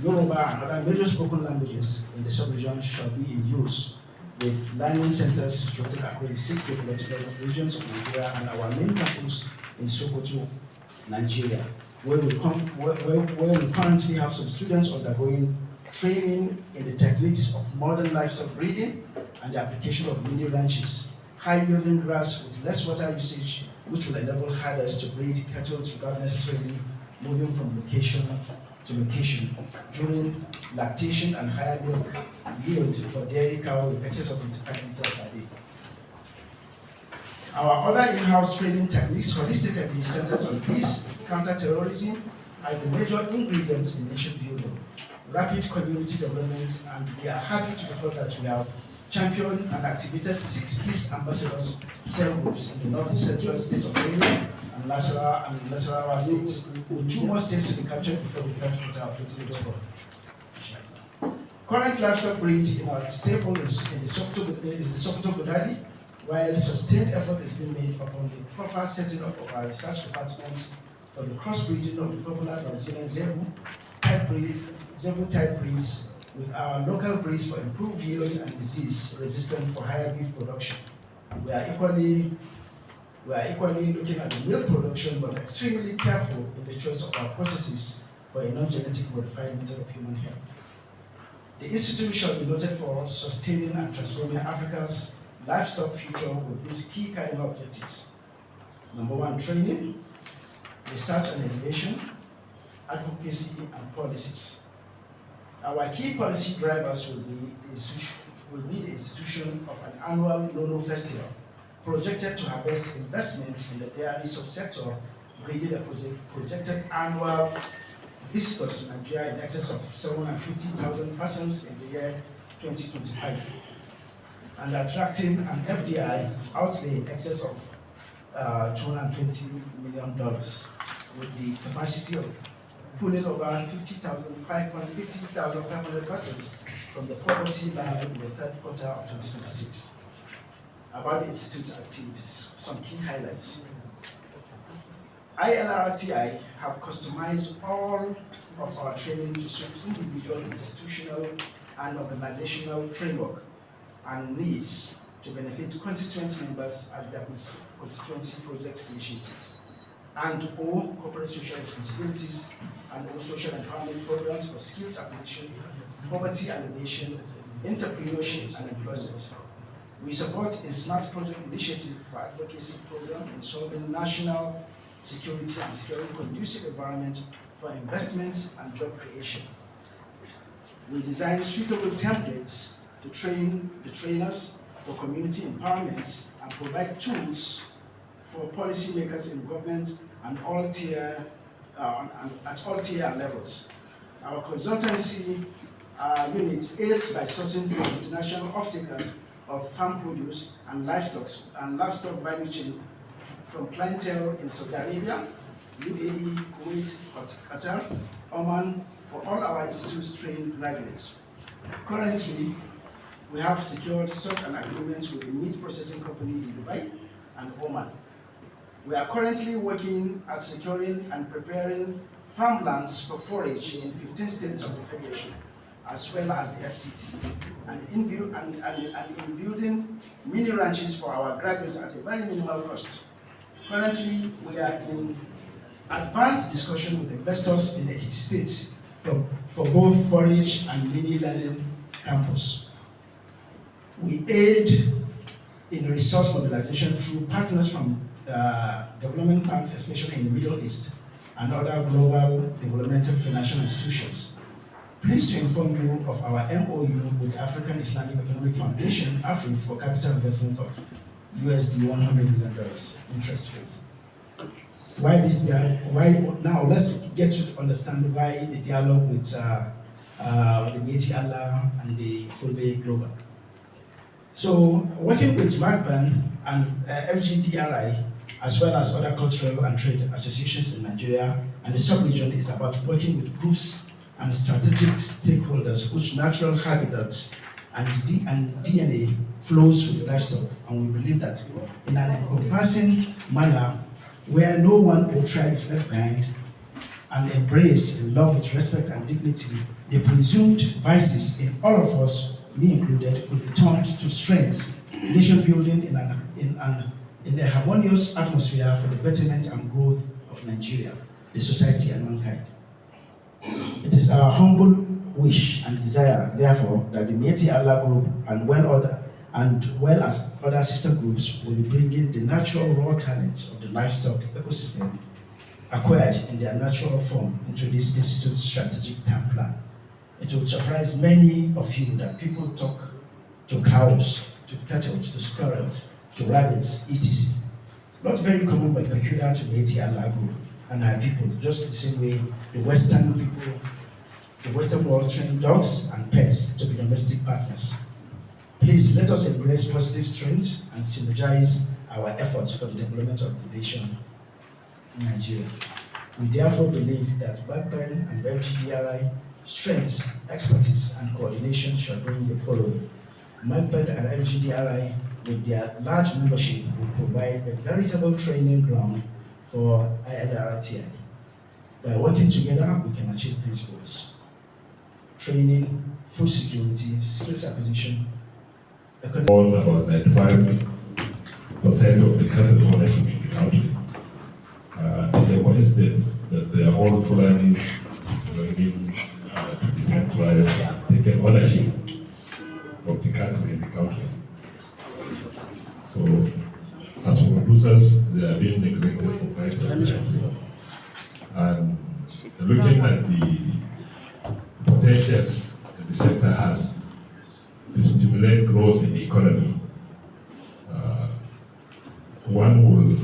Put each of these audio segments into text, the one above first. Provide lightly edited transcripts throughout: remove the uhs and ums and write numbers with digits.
Yoruba and other major spoken languages in the sub-region shall be in use, with learning centers situated across the 6 geopolitical regions of Nigeria and our main campus in Sokoto, Nigeria, where we currently have some students undergoing training in the techniques of modern livestock breeding and the application of mini ranches, high-yielding grass with less water usage, which will enable herders to breed cattle without necessarily moving from location to location during lactation, and higher milk yield for dairy cow in excess of 55 liters per day. Our other in-house training techniques holistically centers on peace, counter-terrorism as the major ingredients in nation building, rapid community development, and we are happy to report that we have championed and activated 6 peace ambassadors cell groups in the north central states of Benue and Nasarawa states, with 2 more states to be captured before the third quarter of 2024. Current livestock breed in our staple is the Sokoto Godali, while sustained effort is being made upon the proper setting up of our research departments for the crossbreeding of the popular Brazilian Zebu type breeds with our local breeds for improved yield and disease resistant for higher beef production. We are equally looking at the milk production, but extremely careful in the choice of our processes for a non-genetic modified method of human health. The Institute shall be noted for sustaining and transforming Africa's livestock future with these key cardinal objectives. Number 1, training, research and innovation, advocacy and policies. Our key policy drivers will be the institution of an annual Nono Festival, projected to harvest investments in the dairy subsector, bringing a projected annual visitors to Nigeria in excess of 750,000 persons in the year 2025, and attracting an FDI outlay in excess of $220 million, with the capacity of pulling over 50,500 persons from the poverty line in the third quarter of 2026. About the Institute's activities, some key highlights. ILRTI have customized all of our training to suit individual, institutional, and organizational framework and needs to benefit constituent members as their constituency project initiatives, and all corporate social responsibilities and all social empowerment programs for skills acquisition, poverty alleviation, entrepreneurship, and employment. We support a smart project initiative for advocacy program in solving national security and securing conducive environment for investment and job creation. We design suitable templates to train the trainers for community empowerment and provide tools for policymakers in government and at all tier levels. Our consultancy unit aids by sourcing from international off-takers of farm produce and livestock value chain from clientele in Saudi Arabia, UAE, Kuwait, Qatar, Oman, for all our institutes trained graduates. Currently, we have secured such an agreement with a meat processing company in Dubai and Oman. We are currently working at securing and preparing farmlands for forage in 15 states of the Federation, as well as the FCT, and in building mini ranches for our graduates at a very minimal cost. Currently, we are in advanced discussion with investors in Ekiti State for both forage and mini learning campus. We aid in resource mobilization through partners from development banks, especially in the Middle East, and other global developmental financial institutions. Pleased to inform you of our MOU with the African Islamic Economic Foundation, AFRI, for capital investment of USD $100 million, interest-free. Now let's get to understand why the dialogue with the Yeti Allah and the Fulbe Global. So, working with MAGBAN and FGDRI, as well as other cultural and trade associations in Nigeria and the sub-region, is about working with groups and strategic stakeholders whose natural habitats and DNA flows with livestock. And we believe that in an encompassing manner, where no one or tribe is left behind, and embraced in love with respect and dignity, the presumed vices in all of us, me included, will be turned to strengths, nation building in a harmonious atmosphere for the betterment and growth of Nigeria, the society, and mankind. It is our humble wish and desire, therefore, that the Mieti Allah Group and well as other sister groups will be bringing the natural raw talents of the livestock ecosystem acquired in their natural form into this institute's strategic term plan. It will surprise many of you that people talk to cows, to cattle, to squirrels, to rabbits, etc. Not very common but peculiar to the Mieti Allah Group and our people, just the same way the Western world train dogs and pets to be domestic partners. Please let us embrace positive strength and synergize our efforts for the development of the nation in Nigeria. We therefore believe that Backbone and FGDRI strengths, expertise, and coordination shall bring the following. Backbone and FGDRI, with their large membership, will provide a veritable training ground for ILRTI. By working together, we can achieve these goals. Training, food security, skills acquisition, all about 95% of the cattle ownership in the country. It's a coincidence that they are all Fulanis joining to the same tribe and taking ownership of the cattle in the country. So, as producers, they are being neglected for quite some time. And looking at the potentials that the sector has to stimulate growth in the economy, one will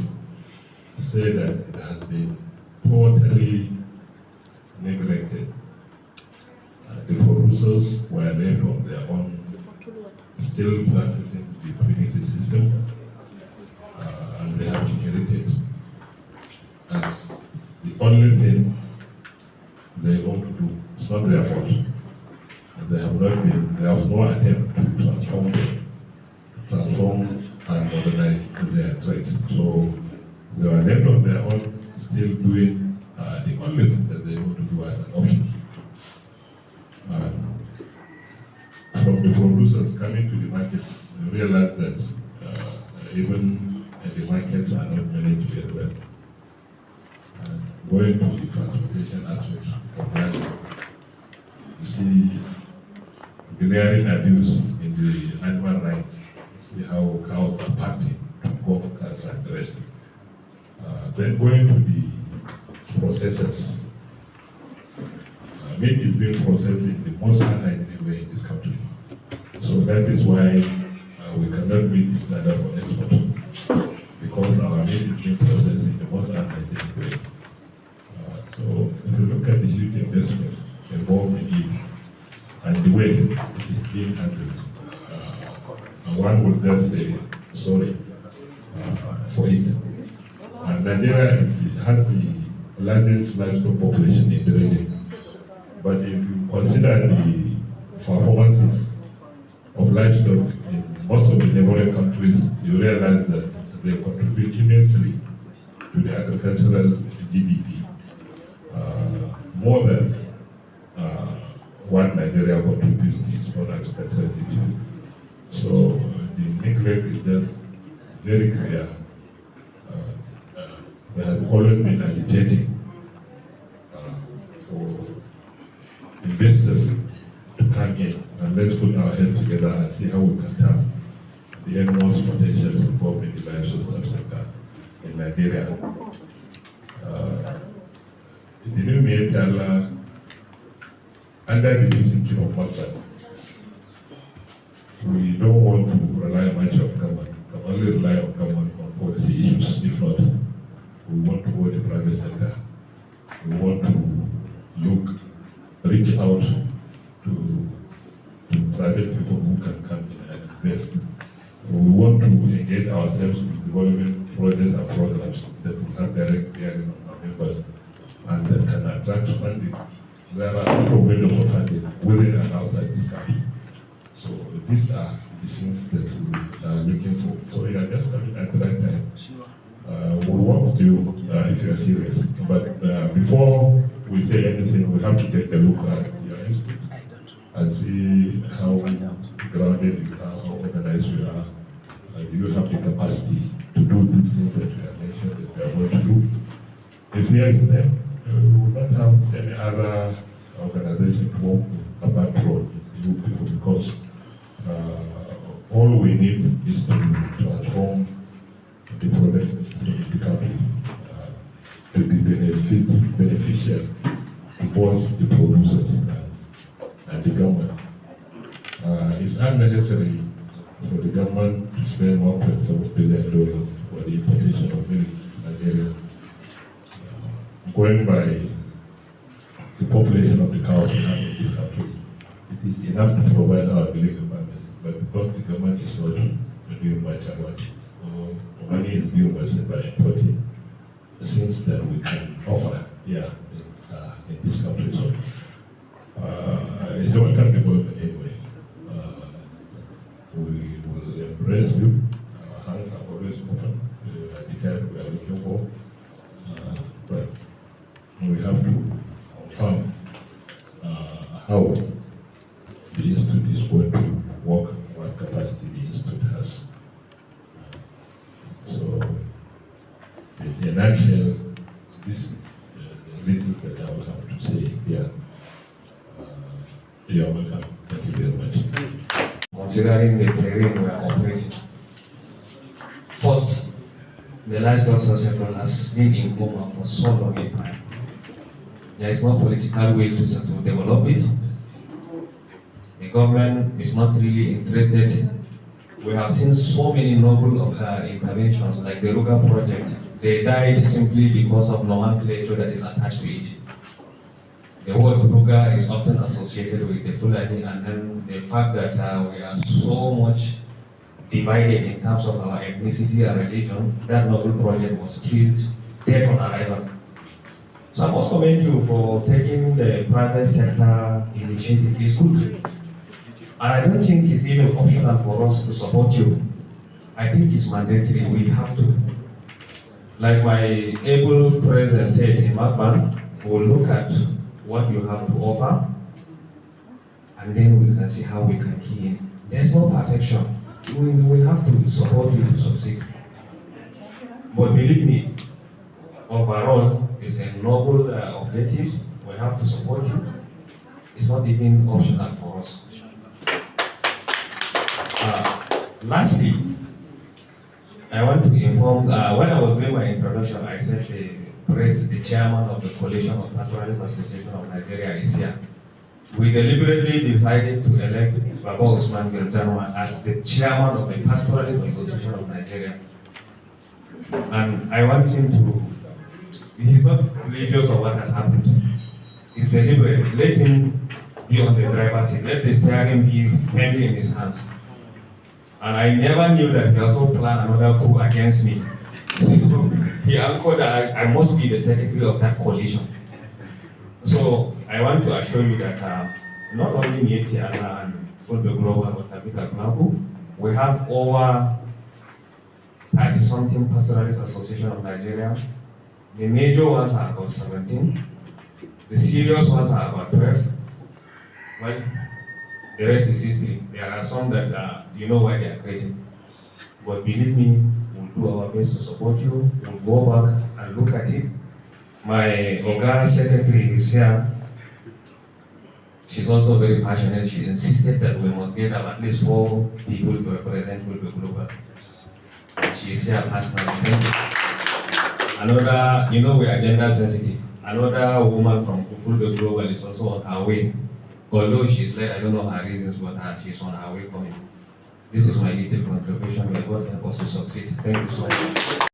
say that it has been totally neglected. The producers were left on their own, still practicing the community system, and they have inherited as the only thing they want to do. It's not their fault. They have not been, there was no attempt to transform and modernize their trade. So they were left on their own, still doing the only thing that they want to do as an option. From the producers coming to the markets, they realize that even the markets are not managed very well. Going to the transportation aspect of that, you see glaring abuse in the animal rights. You see how cows are packed in golf carts and the rest. Then going to the processors, meat is being processed in the most unhygienic way in this country. So that is why we cannot meet the standard for export, because our meat is being processed in the most unhygienic way. So if you look at the huge investment involved in it and the way it is being handled, one would just say sorry for it. And Nigeria has the largest livestock population in the region. But if you consider the performances of livestock in most of the neighboring countries, you realize that they contribute immensely to the agricultural GDP. More than what Nigeria contributes to its own agricultural GDP. So the neglect is just very clear. They have always been agitating for investors to come in and let's put our heads together and see how we can tap the enormous potentials involved in the livestock sector in Nigeria. The new Mieti Allah, under the institution of Malta, we don't want to rely much on government, but only rely on government on policy issues. If not, we want to go to the private sector. We want to reach out to private people who can come in and invest. We want to engage ourselves with development projects and programs that will have direct bearing on our members and that can attract funding. There are a lot of windows of funding within and outside this country. So these are the things that we are looking for. So you are just coming at the right time. We'll work with you if you are serious. But before we say anything, we have to take a look at your institute I don't know. and see how grounded you are, how organized you are, and do you have the capacity to do these things that you have mentioned that you are going to do. If yes, then we will not have any other organization to work with a bad road you people, because all we need is to transform the production system in the country to be beneficial to both the producers and the government. It's unnecessary for the government to spend $1.7 billion for the importation of milk in Nigeria. Going by the population of the cows we have in this country, it is enough to provide our milk requirements, but because the government is not doing much about it, money is being wasted by importing things that we can offer here in this country. So it's a welcome development anyway. We will embrace you. Our hands are always open at the time we are looking for. But we have to confirm how the institute is going to work, what capacity the institute has. So, in a nutshell, this is the little that I will have to say here. You are welcome. Thank you very much. Considering the terrain we are operating. First, the livestock sector has been in coma for so long a time. There is no political will to develop it. The government is not really interested. We have seen so many noble interventions like the Ruga project. They died simply because of nomenclature that is attached to it. The word Ruga is often associated with the Fulani, and then the fact that we are so much divided in terms of our ethnicity and religion, that noble project was killed dead on arrival. So I must commend you for taking the private sector initiative. It's good. And I don't think it's even optional for us to support you. I think it's mandatory. We have to. Like my able president said in Makban, we'll look at what you have to offer, and then we can see how we can key in. There's no perfection. We have to support you to succeed. But believe me, overall, it's a noble objective. We have to support you. It's not even optional for us. Lastly, I want to inform, when I was doing my introduction, I said the chairman of the Coalition of Pastoralist Association of Nigeria is here. We deliberately decided to elect Baba Usman Girjanwa as the chairman of the Pastoralist Association of Nigeria. And I want him to, he's not oblivious of what has happened. It's deliberate. Let him be on the driver's seat. Let the steering be firmly in his hands. And I never knew that he also planned another coup against me. So he anchored that I must be the secretary of that coalition. So I want to assure you that not only me, Tiana, and Fulbe Global or Tabitha Knabu, we have over 30-something pastoralist association of Nigeria. The major ones are about 17. The serious ones are about 12. Well, the rest is history. There are some that you know why they are created. But believe me, we'll do our best to support you. We'll go back and look at it. My Oga secretary is here. She's also very passionate. She insisted that we must get at least 4 people to represent Fulbe Global. She's here personally. Thank you. Another, you know, we are gender sensitive. Another woman from Fulbe Global is also on her way. Although she's late, I don't know her reasons, but she's on her way coming. This is my little contribution. May God help us to succeed. Thank you so much.